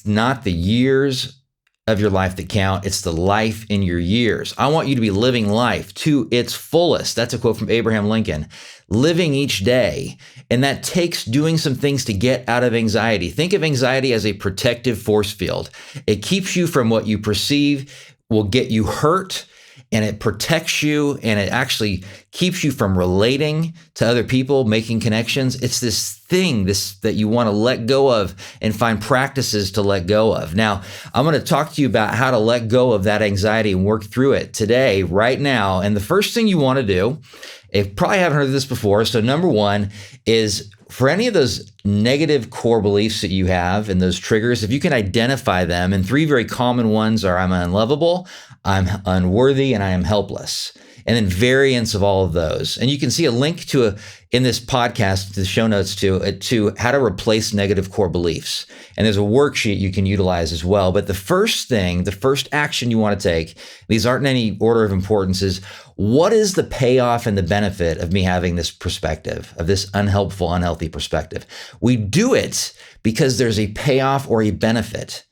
not the years of your life that count. It's the life in your years. I want you to be living life to its fullest. That's a quote from Abraham Lincoln. Living each day. And that takes doing some things to get out of anxiety. Think of anxiety as a protective force field. It keeps you from what you perceive will get you hurt, and it protects you, and it actually keeps you from relating to other people, making connections. It's this thing that you want to let go of and find practices to let go of. Now, I'm going to talk to you about how to let go of that anxiety and work through it today, right now. And the first thing you want to do, you probably haven't heard of this before. So number one is, for any of those negative core beliefs that you have and those triggers, if you can identify them, and three very common ones are I'm unlovable, I'm unworthy, and I am helpless. And then variants of all of those. And you can see a link to in this podcast, the show notes to how to replace negative core beliefs. And there's a worksheet you can utilize as well. But the first action you want to take, these aren't in any order of importance, is what is the payoff and the benefit of me having this perspective, of this unhelpful, unhealthy perspective? We do it because there's a payoff or a benefit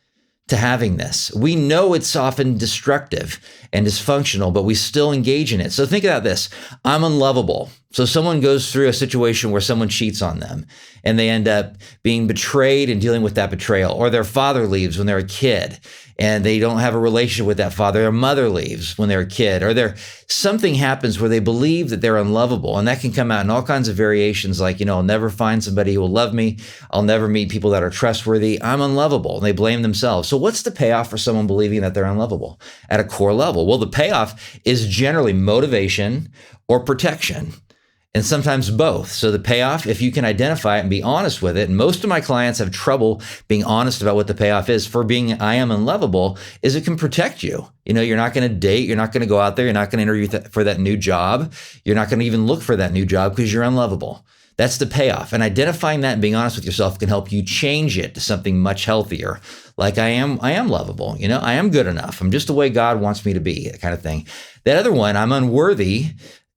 to having this. We know it's often destructive and dysfunctional, but we still engage in it. So think about this. I'm unlovable. So someone goes through a situation where someone cheats on them and they end up being betrayed and dealing with that betrayal, or their father leaves when they're a kid and they don't have a relationship with that father. Their mother leaves when they're a kid, or something happens where they believe that they're unlovable. And that can come out in all kinds of variations, like, I'll never find somebody who will love me. I'll never meet people that are trustworthy. I'm unlovable. And they blame themselves. So what's the payoff for someone believing that they're unlovable at a core level? Well, the payoff is generally motivation or protection. And sometimes both. So the payoff, if you can identify it and be honest with it, and most of my clients have trouble being honest about what the payoff is for being I am unlovable, is it can protect you. You're not going to date. You're not going to go out there. You're not going to interview for that new job. You're not going to even look for that new job because you're unlovable. That's the payoff. And identifying that and being honest with yourself can help you change it to something much healthier. Like I am lovable. I am good enough. I'm just the way God wants me to be, that kind of thing. That other one, I'm unworthy.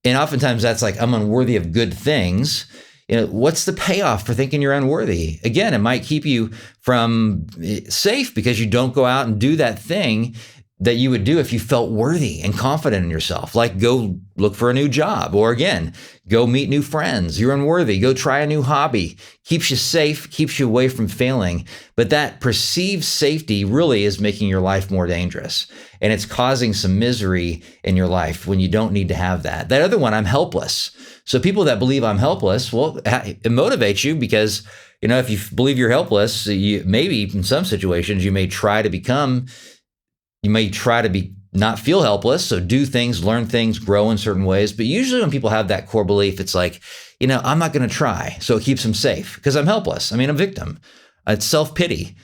And oftentimes that's like, I'm unworthy of good things. What's the payoff for thinking you're unworthy? Again, it might keep you from safe because you don't go out and do that thing that you would do if you felt worthy and confident in yourself, like go look for a new job, or again, go meet new friends. You're unworthy. Go try a new hobby. Keeps you safe, keeps you away from failing. But that perceived safety really is making your life more dangerous. And it's causing some misery in your life when you don't need to have that. That other one, I'm helpless. So people that believe I'm helpless, well, it motivates you because, if you believe you're helpless, maybe in some situations you may try to not feel helpless. So do things, learn things, grow in certain ways. But usually when people have that core belief, it's like, I'm not going to try. So it keeps them safe because I'm helpless. I'm a victim. It's self-pity,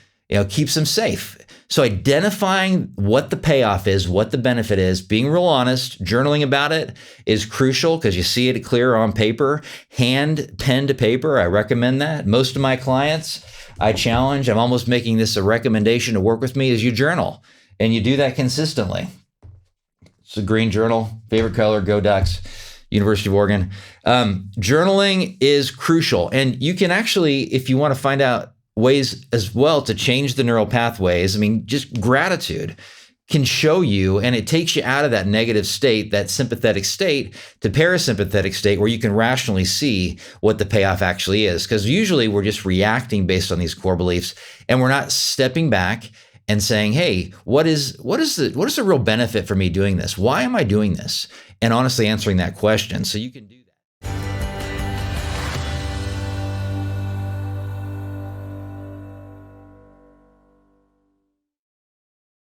keeps them safe. So identifying what the payoff is, what the benefit is, being real honest, journaling about it is crucial because you see it clear on paper, hand, pen to paper. I recommend that. Most of my clients I challenge, I'm almost making this a recommendation to work with me, is you journal. And you do that consistently. It's a green journal, favorite color, go Ducks, University of Oregon. Journaling is crucial. And you can actually, if you want to find out ways as well to change the neural pathways, just gratitude can show you, and it takes you out of that negative state, that sympathetic state, to parasympathetic state where you can rationally see what the payoff actually is. Because usually we're just reacting based on these core beliefs and we're not stepping back and saying, hey, what is the real benefit for me doing this? Why am I doing this? And honestly answering that question. So you can do